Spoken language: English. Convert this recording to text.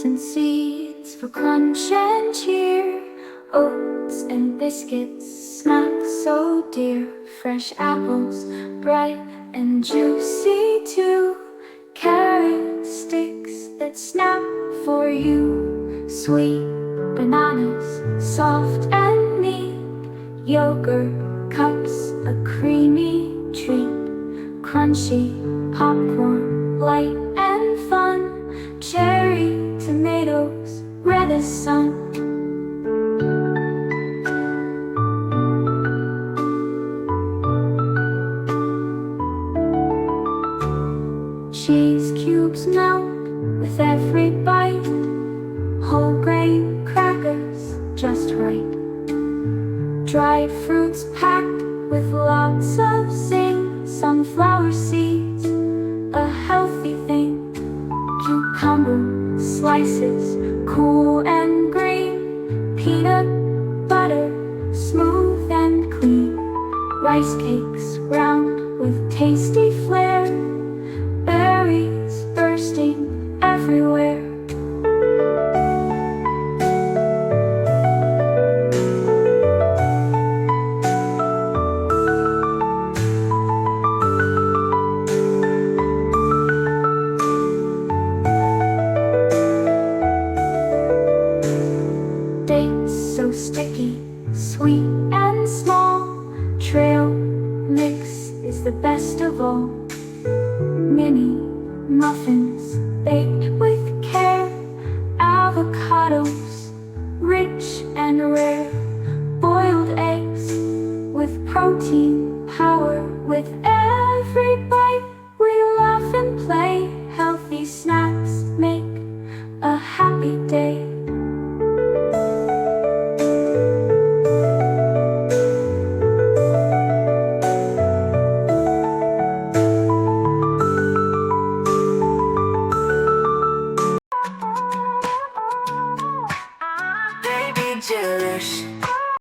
nuts and seeds for crunch and cheer, oats and biscuits, snacks so dear, fresh apples, bright and juicy too, carrot sticks that snap for you, sweet bananas, soft and neat, yogurt cups, a creamy treat, crunchy popcorn, light and fun, cherry tomatoes, red as sun. Cheese cubes melt with every bite, whole grain crackers just right, dried fruits packed with lots of zing, sunflower seeds, a healthy thing, cucumber slices, cool and green, peanut butter, smooth and clean, rice cakes round with tasty flair, berries bursting everywhere. Dates so sticky, sweet and small, trail mix is the best of all. Mini muffins baked with care, avocados, rich and rare, boiled eggs with protein power. With every bite we laugh and play, healthy snacks make a happy day. Baby Jerish.